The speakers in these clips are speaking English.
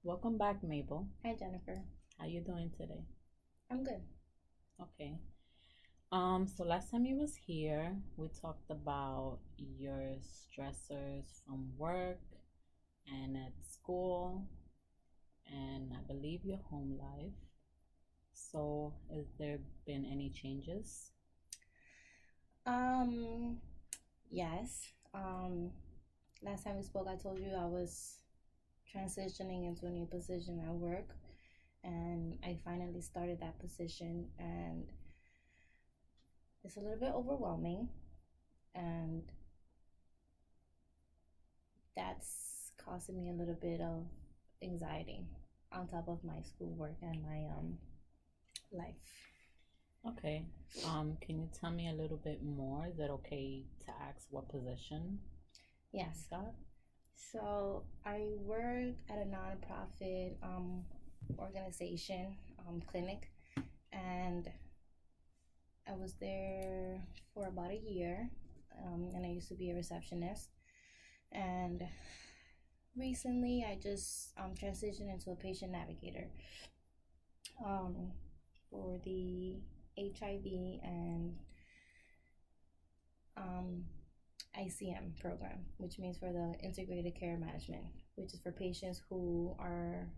Welcome back, Mabel. Hi, Jennifer. How you doing today? I'm good. Okay. So last time you was here, we talked about your stressors from work and at school and I believe your home life. So has there been any changes? Um, yes. Last time we spoke, I told you I was transitioning into a new position at work, and I finally started that position, and it's a little bit overwhelming, and that's causing me a little bit of anxiety on top of my schoolwork and my life. Okay. Can you tell me a little bit more? Is it okay to ask what position you Yes. got? So I work at a nonprofit organization clinic, and I was there for about a year, and I used to be a receptionist. And recently, I just transitioned into a patient navigator um, for the HIV and um, ICM program, which means for the integrated care management, which is for patients who are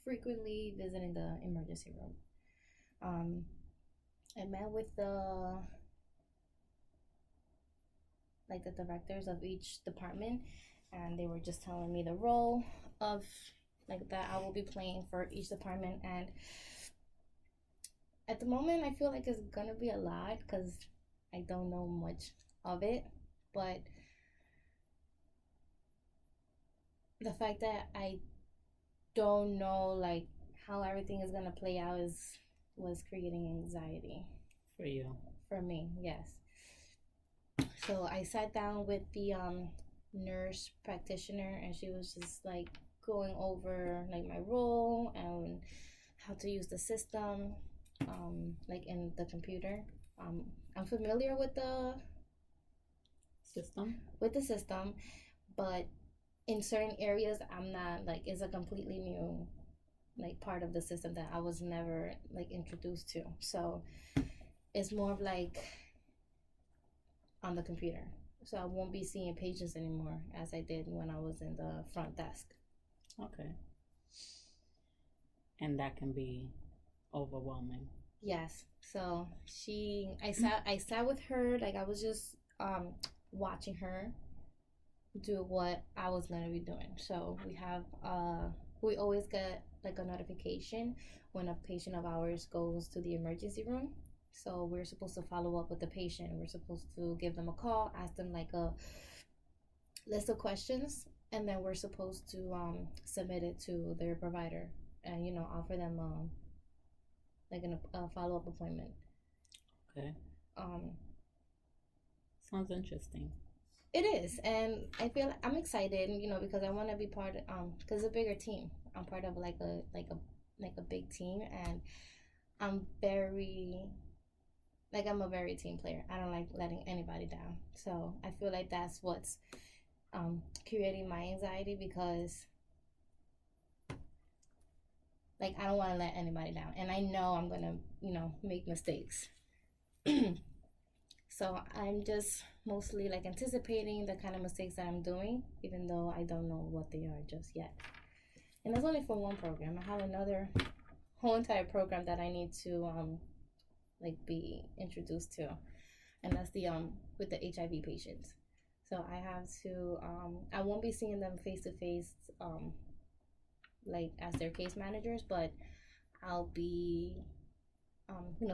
frequently visiting the emergency room. Um, I met with the directors of each department, and they were just telling me the role of like that I will be playing for each department. And at the moment, I feel like it's gonna be a lot because I don't know much of it, but the fact that I don't know like how everything is gonna play out is was creating anxiety For you. for me. Yes. So I sat down with the nurse practitioner, and she was just like going over like my role and how to use the system, like in the computer. I'm familiar System? with the system, but in certain areas, I'm not like it's a completely new like part of the system that I was never like introduced to. So it's more of like on the computer. So I won't be seeing patients anymore as I did when I was in the front desk. Okay. And that can be overwhelming. Yes. So I sat with her, like I was just watching her do what I was gonna be doing. So we always get like a notification when a patient of ours goes to the emergency room. So we're supposed to follow up with the patient. We're supposed to give them a call, ask them like a list of questions, and then we're supposed to submit it to their provider and offer them like a follow up appointment. Okay. Um, Sounds interesting. it is, and I feel I'm excited, because I want to be part of because it's a bigger team. I'm part of like a big team, and I'm very I'm a very team player. I don't like letting anybody down. So I feel like that's what's creating my anxiety because like I don't want to let anybody down, and I know I'm gonna make mistakes. So I'm just mostly like anticipating the kind of mistakes that I'm doing, even though I don't know what they are just yet. And that's only for one program. I have another whole entire program that I need to like be introduced to, and that's the with the HIV patients. So I have to I won't be seeing them face to face like as their case managers, but I'll be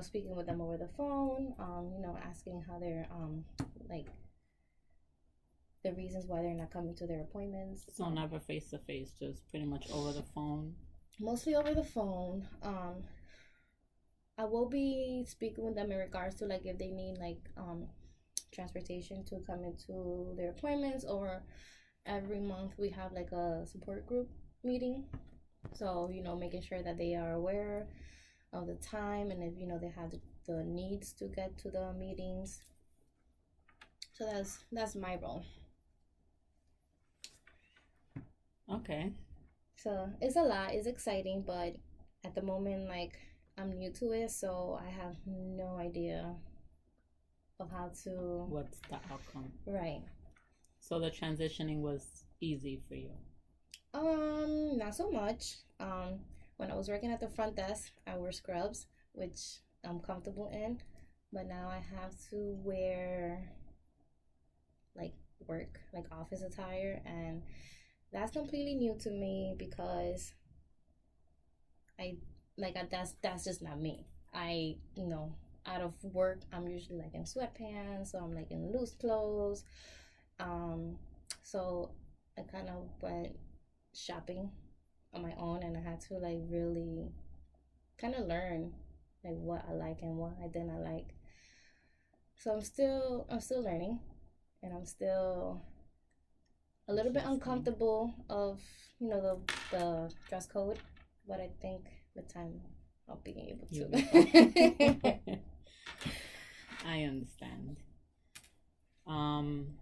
speaking with them over the phone, asking how they're like the reasons why they're not coming to their appointments. So never face to face, just pretty much over the phone. Mostly over the phone. I will be speaking with them in regards to like if they need like transportation to come into their appointments, or every month we have like a support group meeting. So making sure that they are aware of the time, and if they have the needs to get to the meetings. So that's my role. Okay. So it's a lot. It's exciting, but at the moment, like I'm new to it, so I have no idea of how to. What's the outcome? Right. So the transitioning was easy for you. Not so much. When I was working at the front desk, I wore scrubs, which I'm comfortable in, but now I have to wear like work, like office attire, and that's completely new to me because I that's just not me. I out of work I'm usually like in sweatpants, so I'm like in loose clothes. Um, so I kind of went shopping on my own, and I had to like really kind of learn like what I like and what I didn't like. So I'm still learning, and I'm still a little bit Adjusting. uncomfortable of the dress code, but I think with time I'll be able You'll be to. fine. I understand. Um,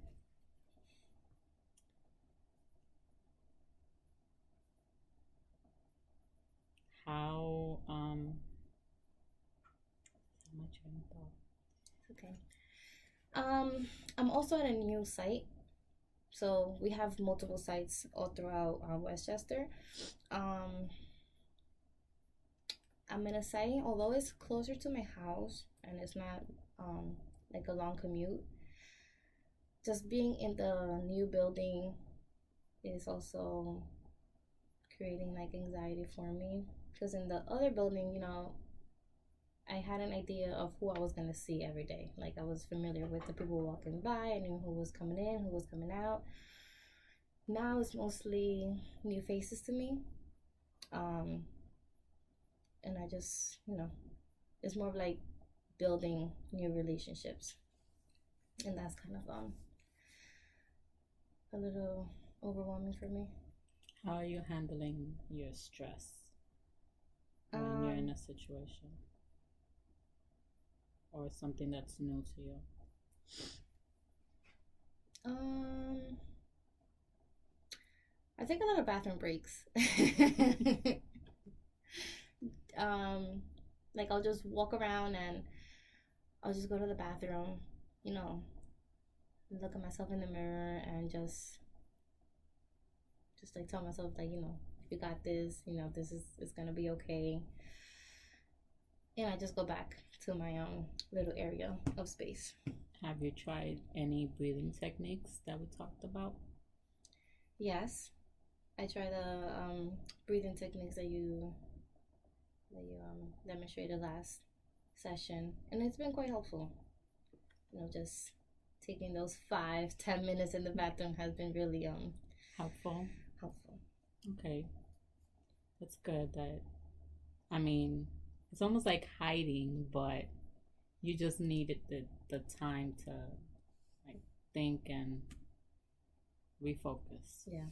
how much info? Okay. I'm also at a new site. So we have multiple sites all throughout Westchester. Um, I'm in a site, although it's closer to my house and it's not like a long commute. Just being in the new building is also creating like anxiety for me because in the other building, I had an idea of who I was gonna see every day. Like I was familiar with the people walking by. I knew who was coming in, who was coming out. Now it's mostly new faces to me, um, and I just it's more of like building new relationships, and that's kind of a little overwhelming for me. How are you handling your stress when you're in Um, a situation or something that's new to you? um, I take a lot of bathroom breaks. um, like I'll just walk around and I'll just go to the bathroom, you know, look at myself in the mirror and just like tell myself like you got this, this is it's gonna be okay, and I just go back to my little area of space. Have you tried any breathing techniques that we talked about? Yes, I try the breathing techniques that you demonstrated last session, and it's been quite helpful. Just taking those 5-10 minutes in the bathroom has been really Helpful? helpful. Okay, that's good. I mean, it's almost like hiding, but you just needed the time to like think and refocus. Yeah.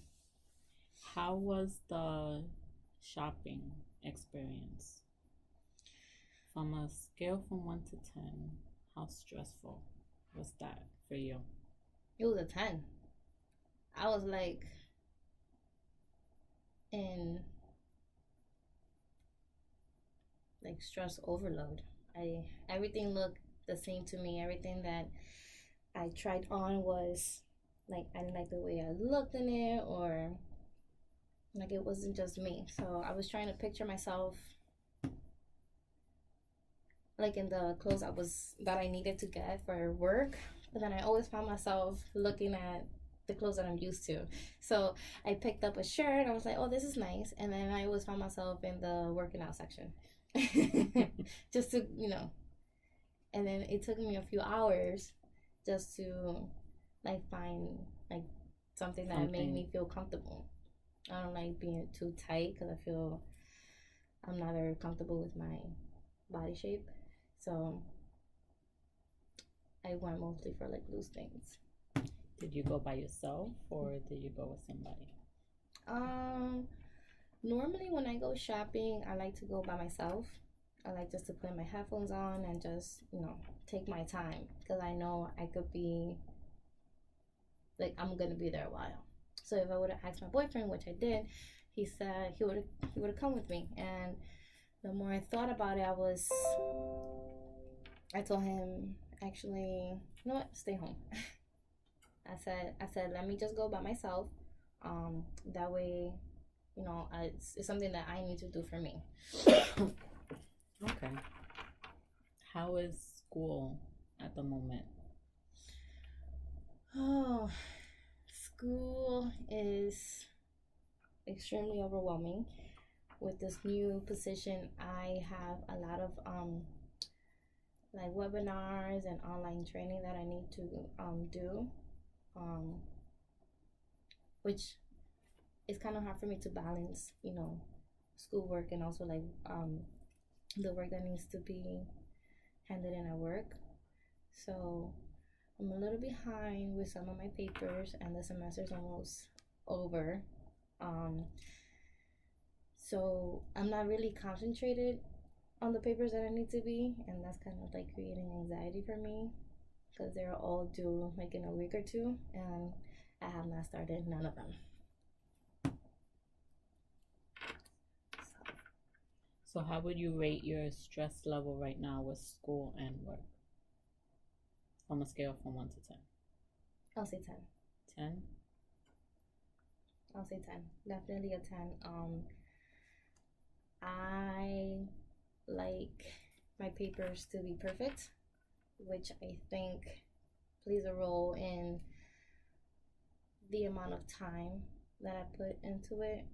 How was the shopping experience? From a scale from 1 to 10, how stressful was that for you? It was a 10. I was like in like stress overload. I Everything looked the same to me. Everything that I tried on was like I didn't like the way I looked in it, or like it wasn't just me. So I was trying to picture myself like in the clothes that I needed to get for work, but then I always found myself looking at the clothes that I'm used to. So I picked up a shirt. I was like, "Oh, this is nice," and then I always found myself in the working out section, just to And then it took me a few hours just to like find like something that made Something. me feel comfortable. I don't like being too tight because I feel I'm not very comfortable with my body shape. So I went mostly for like loose things. Did you go by yourself or did you go with somebody? Um, Normally when I go shopping, I like to go by myself. I like just to put my headphones on and just take my time because I know I could be like I'm gonna be there a while. So if I would have asked my boyfriend, which I did, he said he would come with me. And the more I thought about it, I told him, actually, you know what, stay home. I said, let me just go by myself. That way, it's something that I need to do for me. Okay. How is school at the moment? Oh, school is extremely overwhelming. With this new position, I have a lot of like webinars and online training that I need to do, um, which is kind of hard for me to balance, schoolwork and also like the work that needs to be handed in at work. So I'm a little behind with some of my papers, and the semester's almost over. Um, so I'm not really concentrated on the papers that I need to be, and that's kind of like creating anxiety for me because they're all due like in a week or two, and I have not started none of them. So how would you rate your stress level right now with school and work? On a scale from 1 to 10. I'll say 10. 10? I'll say 10. Definitely a 10. I like my papers to be perfect, which I think plays a role in the amount of time that I put into it.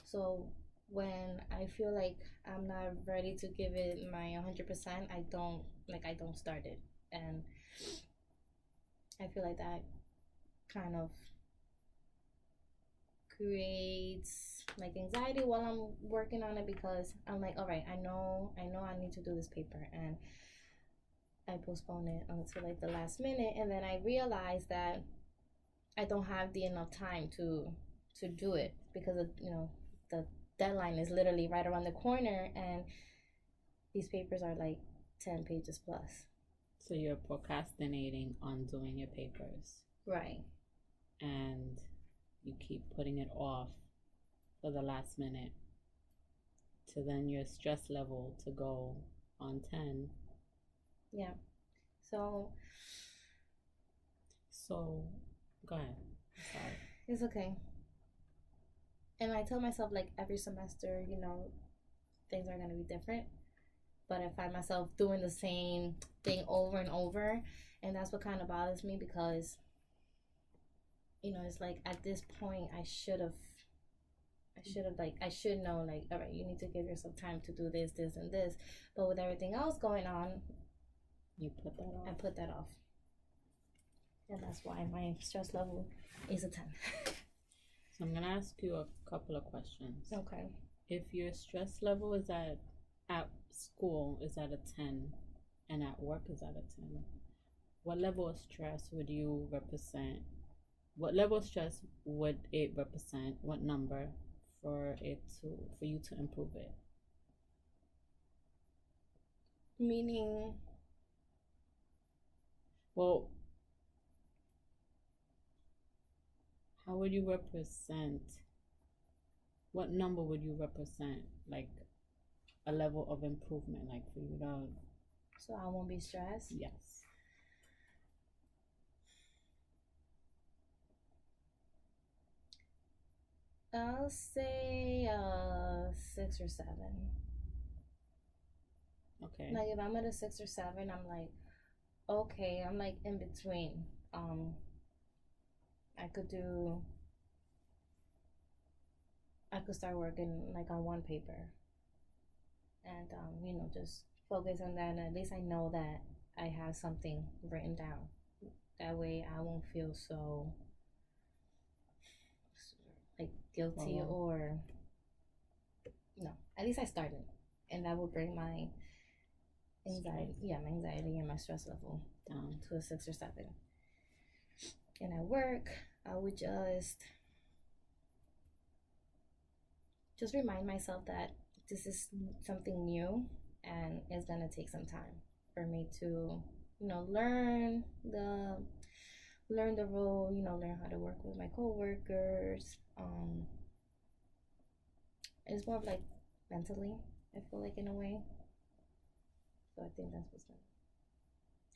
So when I feel like I'm not ready to give it my 100%, I don't start it. And I feel like that kind of creates like anxiety while I'm working on it, because I'm like, all right, I know I need to do this paper, and I postpone it until like the last minute, and then I realize that I don't have the enough time to do it because of, the deadline is literally right around the corner, and these papers are like 10 pages plus. So you're procrastinating on doing your papers. Right. And you keep putting it off for the last minute to then your stress level to go on 10. Yeah. So go ahead. Sorry. It's okay. And I tell myself like every semester, things are going to be different. But I find myself doing the same thing over and over. And that's what kind of bothers me, because, it's like at this point I should know, like, all right, you need to give yourself time to do this, this, and this. But with everything else going on, you put that off. I put that off. And that's why my stress level is a 10. So I'm going to ask you a couple of questions. Okay. If your stress level is at school is at a 10 and at work is at a 10, what level of stress would you represent? What level of stress would it represent? What number for you to improve it? Meaning? Well, how would you represent? What number would you represent? Like a level of improvement, like for you to. So I won't be stressed? Yes. I'll say 6 or 7. Okay. Like if I'm at a 6 or 7, I'm like, okay, I'm like in between. I could start working like on one paper, and just focus on that, and at least I know that I have something written down. That way I won't feel so like guilty or no. At least I started, and that will bring my anxiety, my anxiety and my stress level down to a 6 or 7. And at work, I would just remind myself that this is something new, and it's gonna take some time for me to, learn the role, learn how to work with my coworkers, It's more of like mentally, I feel like, in a way. So I think that's what's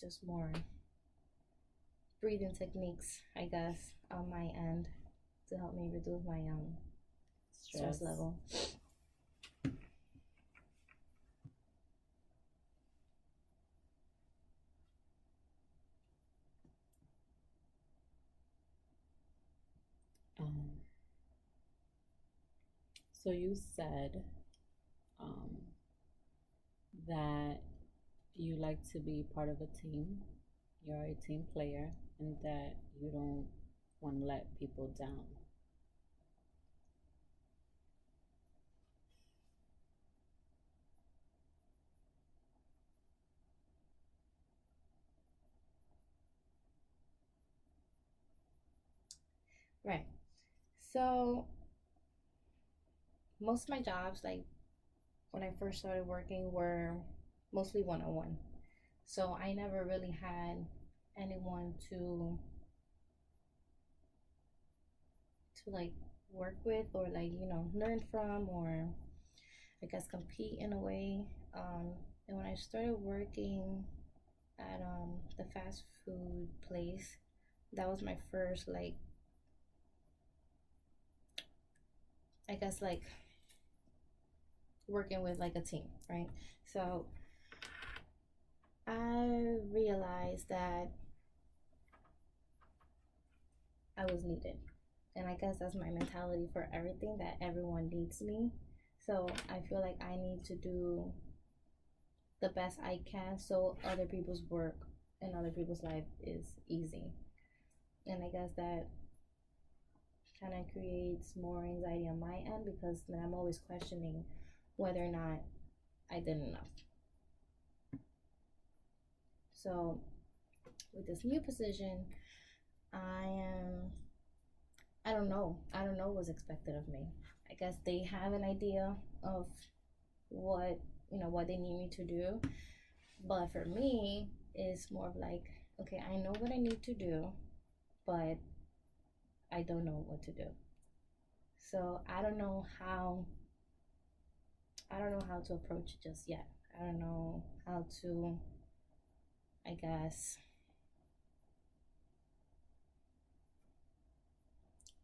just more breathing techniques, I guess, on my end to help me reduce my stress Stress. level. Um, so you said um, that you like to be part of a team. You're a team player, and that you don't want to let people down. Right. So most of my jobs, like when I first started working, were mostly one on one. So I never really had anyone to like work with, or like, learn from, or I guess compete in a way. Um, and when I started working at the fast food place, that was my first, like, I guess, like, working with like a team, right? So I realized that I was needed. And I guess that's my mentality for everything, that everyone needs me. So I feel like I need to do the best I can so other people's work and other people's life is easy. And I guess that kind of creates more anxiety on my end, because then I'm always questioning whether or not I did enough. So with this new position, I am I don't know. I don't know what's expected of me. I guess they have an idea of what what they need me to do, but for me, it's more of like, okay, I know what I need to do, but I don't know what to do. So I don't know how to approach it just yet. I don't know how to, I guess.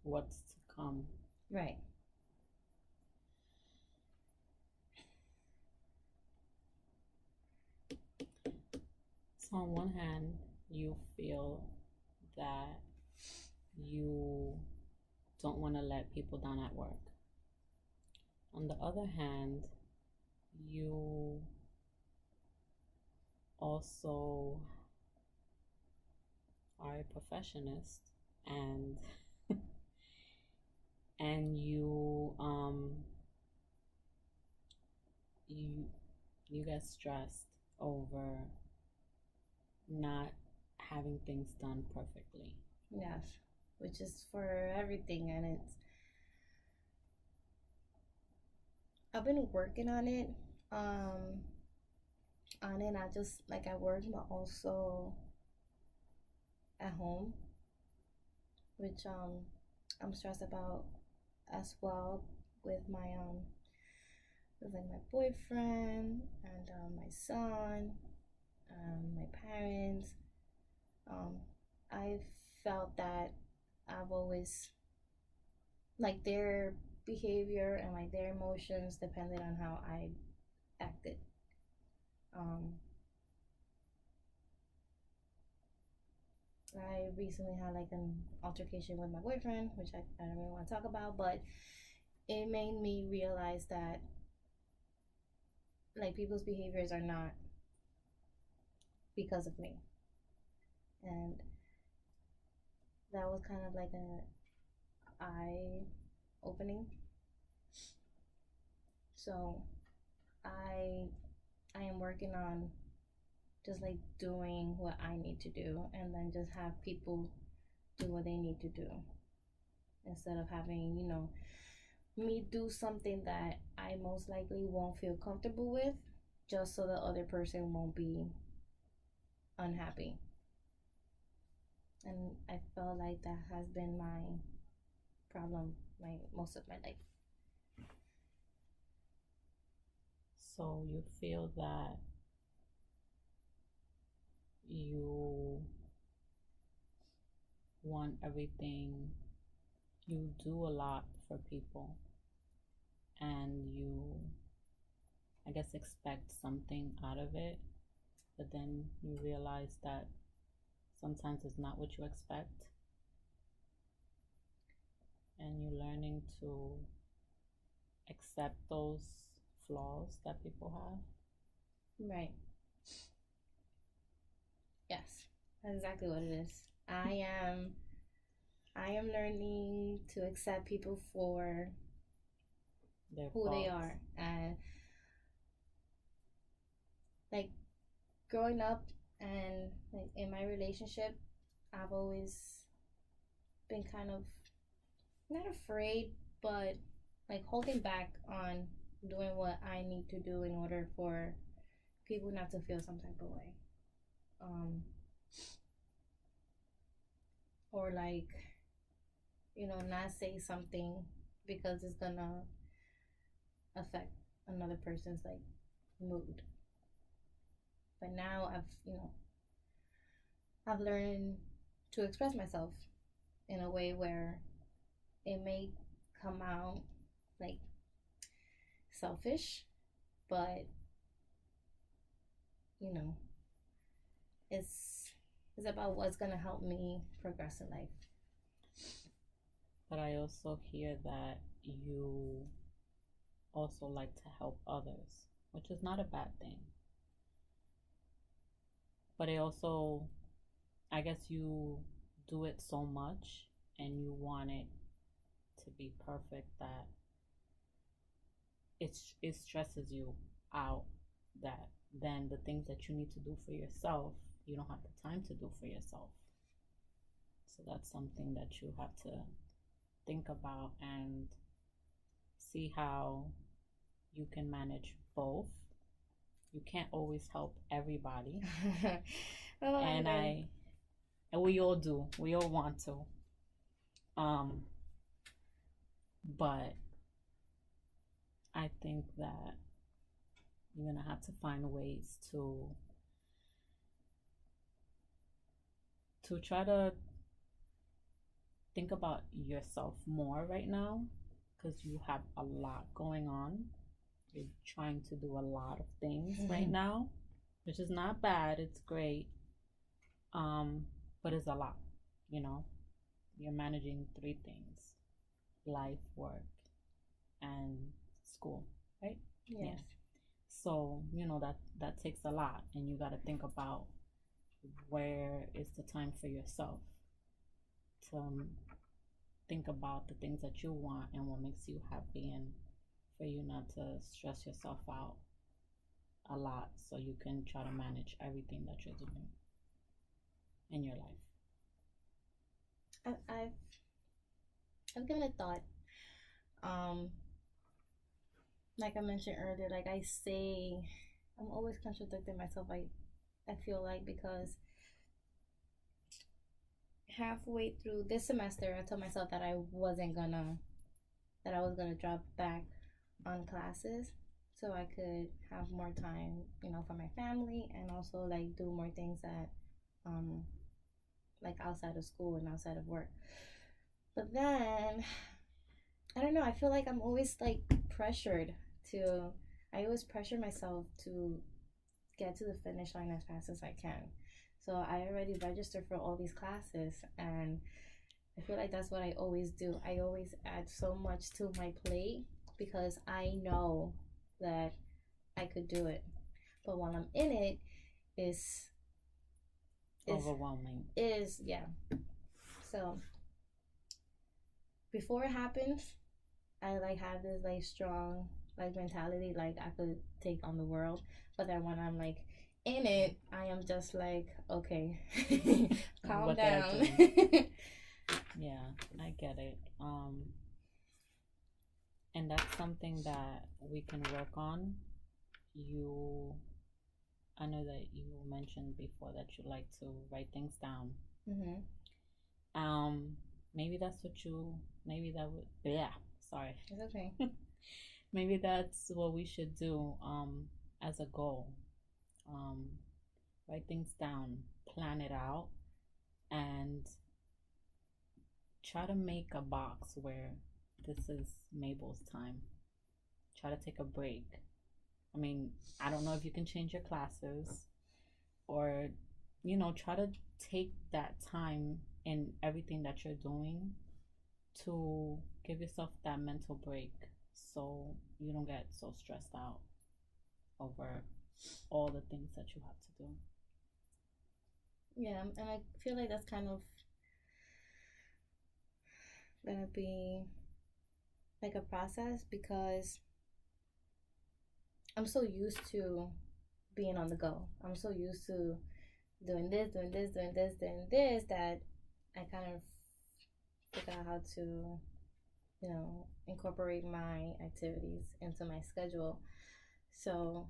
What's to come? Right. So on one hand, you feel that you don't want to let people down at work. On the other hand, you also are a perfectionist, and and you you get stressed over not having things done perfectly. Yes. Which is for everything, and I've been working on it. Um not just like at work, but also at home, which I'm stressed about as well, with my with like my boyfriend and my son, my parents. Um, I felt that I've always, like, their behavior and like their emotions depended on how I acted. Um, I recently had like an altercation with my boyfriend, which I don't really want to talk about, but it made me realize that like people's behaviors are not because of me. And that was kind of like an eye opening. So I I am working on just like doing what I need to do, and then just have people do what they need to do, instead of having, me do something that I most likely won't feel comfortable with, just so the other person won't be unhappy. And I felt like that has been my problem, my most of my life. So you feel that you want everything, you do a lot for people, and you, I guess, expect something out of it, but then you realize that sometimes it's not what you expect, and you're learning to accept those flaws that people have. Right. Yes. That's exactly what it is. I am learning to accept people for Their who they faults. are. And like growing up and like in my relationship, I've always been kind of not afraid, but like holding back on doing what I need to do in order for people not to feel some type of way. Um, or like, not say something because it's gonna affect another person's like mood. But now I've learned to express myself in a way where it may come out like selfish, but you know, it's it's about what's gonna help me progress in life. But I also hear that you also like to help others, which is not a bad thing. But it also, I guess you do it so much and you want it to be perfect that it stresses you out, that then the things that you need to do for yourself, you don't have the time to do for yourself. So that's something that you have to think about and see how you can manage both. You can't always help everybody. Oh, and I and we all do. We all want to. Um but I think that you're gonna have to find ways to try to think about yourself more right now, because you have a lot going on. You're trying to do a lot of things right now, which is not bad. It's great. But it's a lot, you know. You're managing three things: life, work, and school, right? yes. Yeah. So, that takes a lot, and you got to think about where is the time for yourself to think about the things that you want and what makes you happy, and for you not to stress yourself out a lot, so you can try to manage everything that you're doing in your life. I've given it thought. Um, like I mentioned earlier, like I say, I'm always contradicting myself. I feel like because halfway through this semester, I told myself that I was gonna drop back on classes so I could have more time, for my family and also like do more things that, like outside of school and outside of work. But then I don't know. I feel like I'm always like pressured to. I always pressure myself to get to the finish line as fast as I can. So I already registered for all these classes, and I feel like that's what I always do. I always add so much to my plate because I know that I could do it. But while I'm in it, is Overwhelming. yeah. So before it happens, I like have this like strong like mentality, like I could take on the world. But then when I'm like in it, I am just like, okay, calm What down. Yeah, I get it. And that's something that we can work on. You, I know that you mentioned before that you like to write things down. Mhm. Um, maybe that's what you, maybe that would, yeah, sorry. It's okay. Maybe that's what we should do as a goal. Um, write things down, plan it out, and try to make a box where this is Mabel's time. Try to take a break. I mean, I don't know if you can change your classes or, try to take that time in everything that you're doing to give yourself that mental break so you don't get so stressed out over all the things that you have to do. Yeah, and I feel like that's kind of gonna be like a process because I'm so used to being on the go. I'm so used to doing this, doing this, doing this, doing this that I kind of forgot how to, incorporate my activities into my schedule. So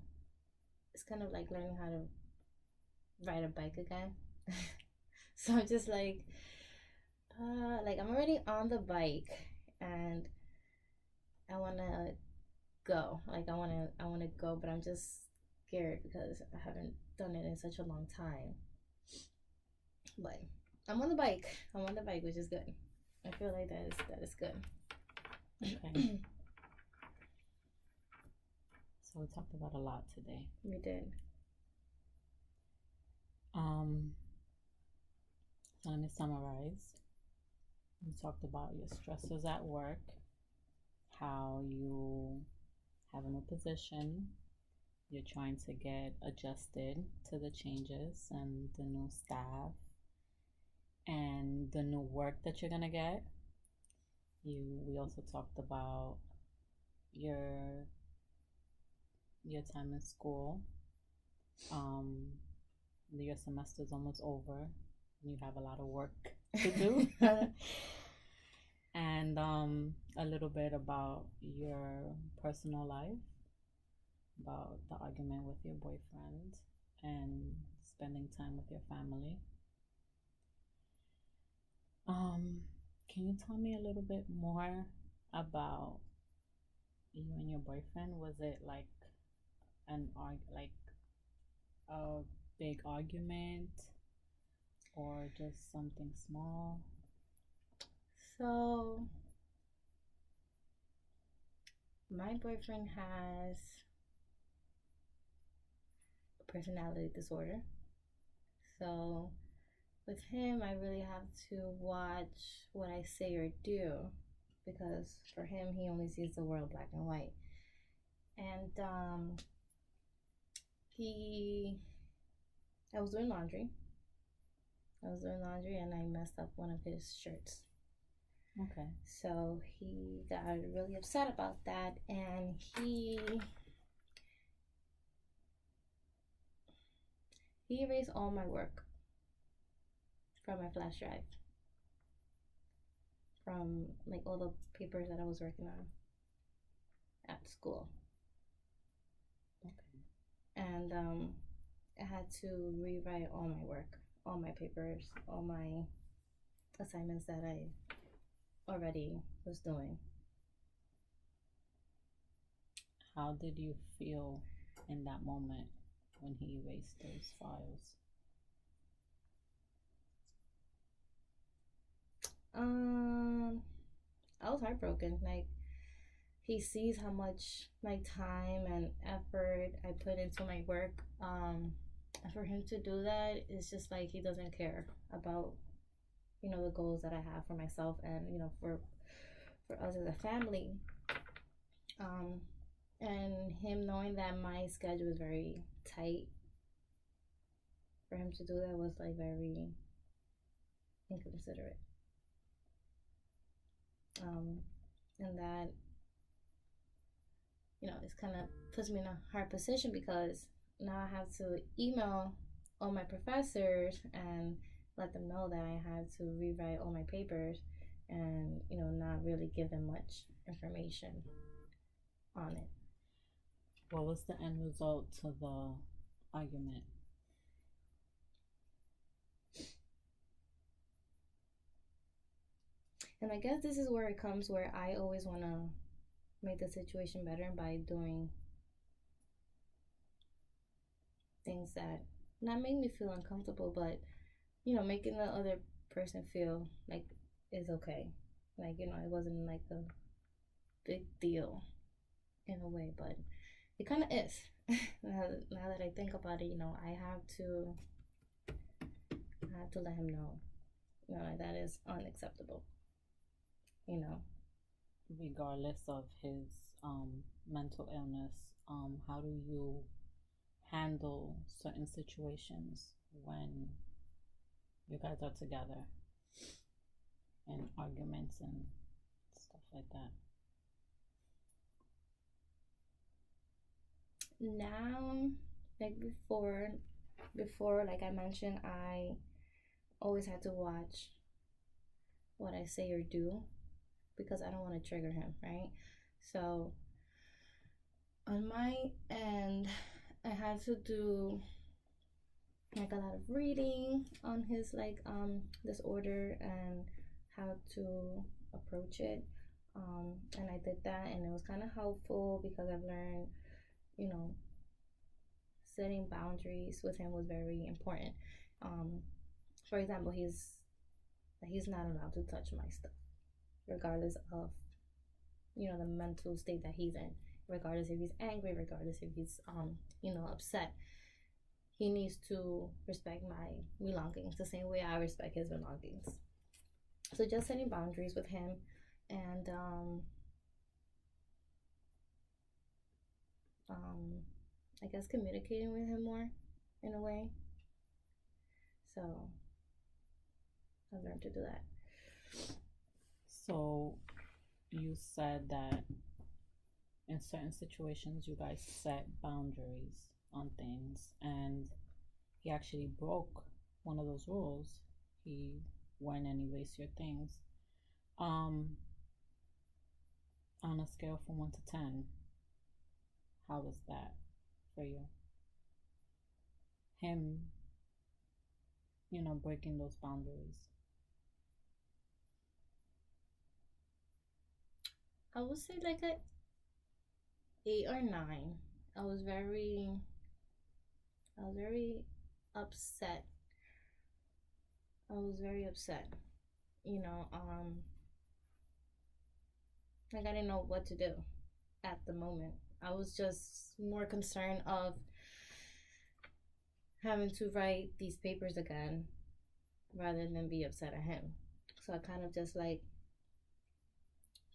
it's kind of like learning how to ride a bike again. So I'm just like I'm already on the bike and I wanna go. Like I wanna go, but I'm just scared because I haven't done it in such a long time. But I'm on the bike. I'm on the bike, which is good. I feel like that is good. Okay. So we talked about a lot today. We did. So let me summarize. We talked about your stressors at work, how you have a new position, you're trying to get adjusted to the changes and the new staff and the new work that you're gonna get. We also talked about your time in school. Your semester's almost over. You have a lot of work to do. And a little bit about your personal life, about the argument with your boyfriend, and spending time with your family. Can you tell me a little bit more about you and your boyfriend? Was it like a big argument or just something small? So my boyfriend has a personality disorder. So with him, I really have to watch what I say or do because for him, he only sees the world black and white. And I was doing laundry. And I messed up one of his shirts. Okay. So he got really upset about that, and he erased all my work from my flash drive, from like all the papers that I was working on at school. Okay. And I had to rewrite all my work, all my papers, all my assignments that I already was doing. How did you feel in that moment when he erased those files? I was heartbroken. Like he sees how much my time and effort I put into my work. For him to do that, it's just like he doesn't care about the goals that I have for myself and for us as a family. And him knowing that my schedule is very tight, for him to do that was like very inconsiderate. And that it's kind of puts me in a hard position because now I have to email all my professors and let them know that I had to rewrite all my papers and not really give them much information on it. What was the end result to the argument? And I guess this is where it comes where I always want to make the situation better by doing things that not make me feel uncomfortable, but making the other person feel like it's okay. Like, it wasn't like a big deal in a way, but it kind of is. Now that I think about it, I have to let him know, like, that is unacceptable. You know, Regardless of his mental illness, how do you handle certain situations when you guys are together in arguments and stuff like that? now, like before, like I mentioned, I always had to watch what I say or do because I don't want to trigger him, right? So on my end, I had to do like a lot of reading on his like disorder and how to approach it. And I did that, and it was kind of helpful because I've learned, you know, setting boundaries with him was very important. Um, for example, he's not allowed to touch my stuff, regardless of the mental state that he's in. Regardless if he's angry, regardless if he's upset, he needs to respect my belongings the same way I respect his belongings. So just setting boundaries with him, and I guess communicating with him more in a way. So I've learned to do that. So you said that in certain situations you guys set boundaries on things, and he actually broke one of those rules. He went and erased your things. On a scale from 1 to 10, how was that for you? Him, breaking those boundaries. I would say like a 8 or 9. I was very upset. I was very upset. Like I didn't know what to do at the moment. I was just more concerned of having to write these papers again rather than be upset at him. So I kind of just like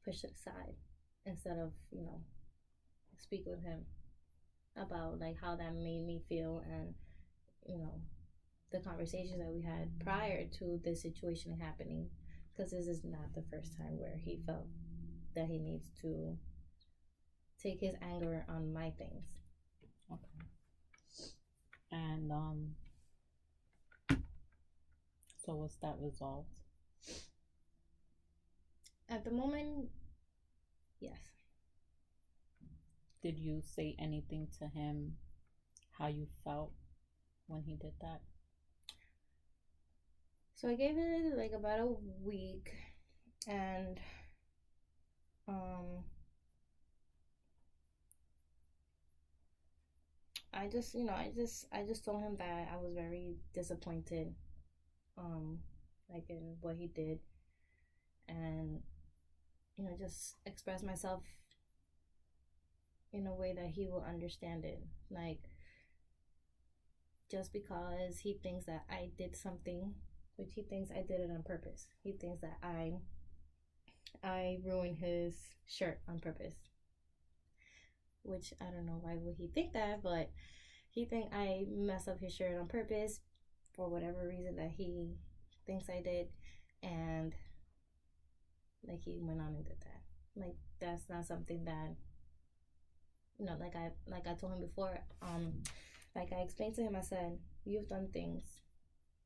pushed it aside instead of, speak with him about like how that made me feel, and the conversations that we had prior to this situation happening, because this is not the first time where he felt that he needs to take his anger on my things. Okay. And so was that resolved? At the moment, yes. Did you say anything to him how you felt when he did that? So I gave it like about a week, and I just told him that I was very disappointed, like in what he did, and just express myself in a way that he will understand it. Like, just because he thinks that I did something, which he thinks I did it on purpose. He thinks that I ruined his shirt on purpose. Which I don't know why would he think that, but he think I mess up his shirt on purpose for whatever reason that he thinks I did, and like he went on and did that. Like that's not something that like I told him before. Like I explained to him, I said, you've done things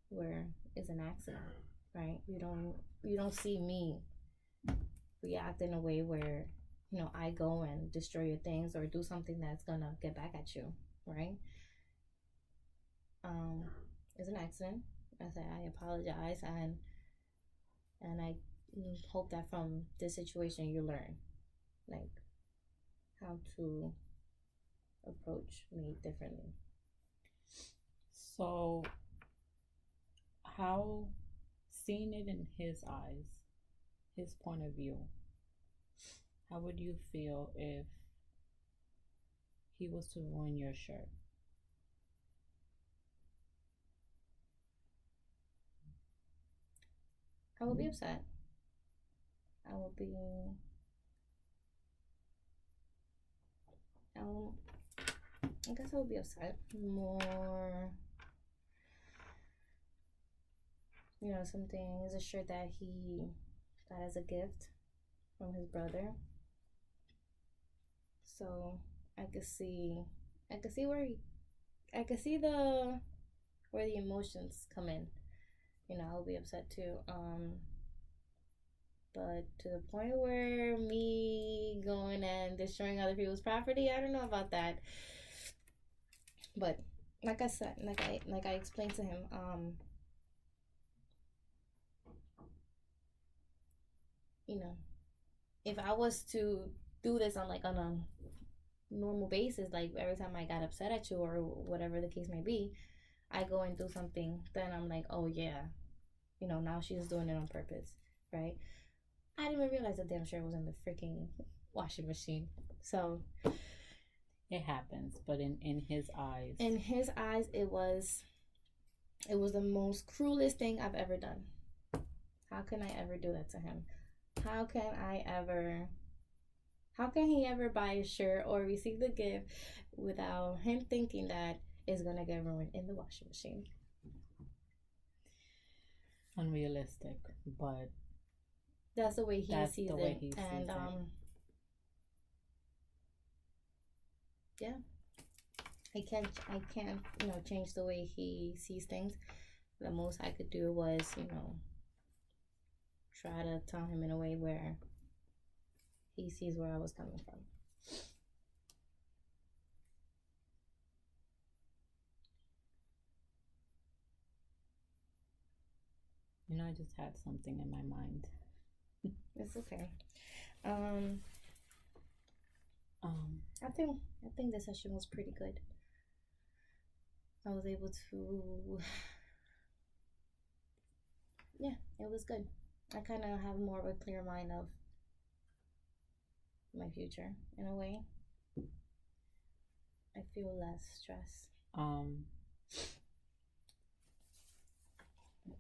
where it's an accident, right? You don't see me react in a way where I go and destroy your things or do something that's gonna get back at you, right? It's an accident. I said I apologize, and I hope that from this situation you learn. Like how to approach me differently. So, how, seeing it in his eyes, his point of view, how would you feel if he was to ruin your shirt? I would be upset. I would be. I guess I would be upset more. Something is a shirt that he got as a gift from his brother. So I could see, I could see where he, I could see where the emotions come in. I'll be upset too. But to the point where me going and destroying other people's property, I don't know about that. But like I said, like I explained to him, if I was to do this on a normal basis, like every time I got upset at you or whatever the case may be, I go and do something, then I'm like, oh yeah, now she's doing it on purpose, right? I didn't even realize the damn shirt was in the freaking washing machine. So it happens, but in his eyes, it was the most cruelest thing I've ever done. How can I ever do that to him? How can he ever buy a shirt or receive the gift without him thinking that it's gonna get ruined in the washing machine? Unrealistic, but that's the way he sees it. And yeah, I can't change the way he sees things. The most I could do was try to tell him in a way where he sees where I was coming from. I just had something in my mind. It's okay. I think the session was pretty good. I was able to, yeah, it was good. I kind of have more of a clear mind of my future in a way. I feel less stress.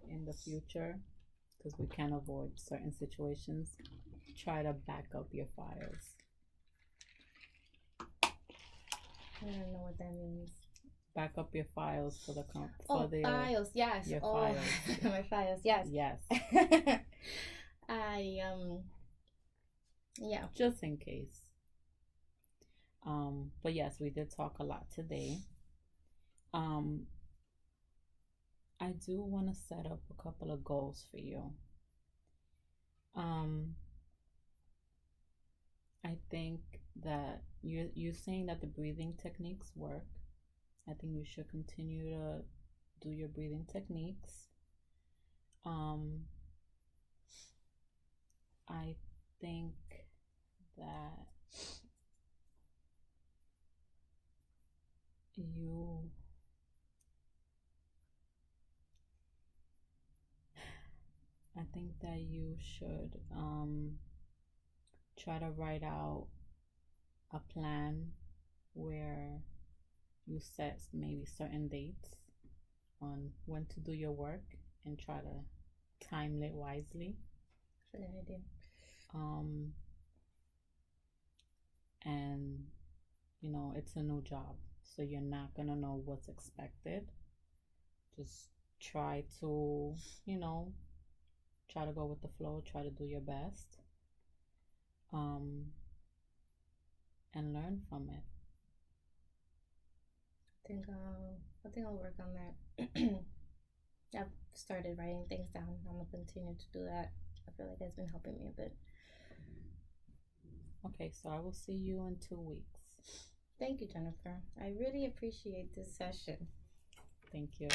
In the future, because we can't avoid certain situations, try to back up your files. I don't know what that means. Back up your files for the files, yes. Files. My files, yes. Yes. Yeah. Just in case. But yes, we did talk a lot today. I do want to set up a couple of goals for you. I think that you're saying that the breathing techniques work. I think you should continue to do your breathing techniques. I think that you should try to write out a plan where you set maybe certain dates on when to do your work and try to time it wisely. That's a good idea. And it's a new job, so you're not gonna know what's expected. Just try to try to go with the flow, try to do your best, and learn from it. I think I'll work on that. I've started writing things down. I'm gonna continue to do that. I feel like it's been helping me a bit. Okay, so I will see you in 2 weeks. Thank you, Jennifer. I really appreciate this session. Thank you.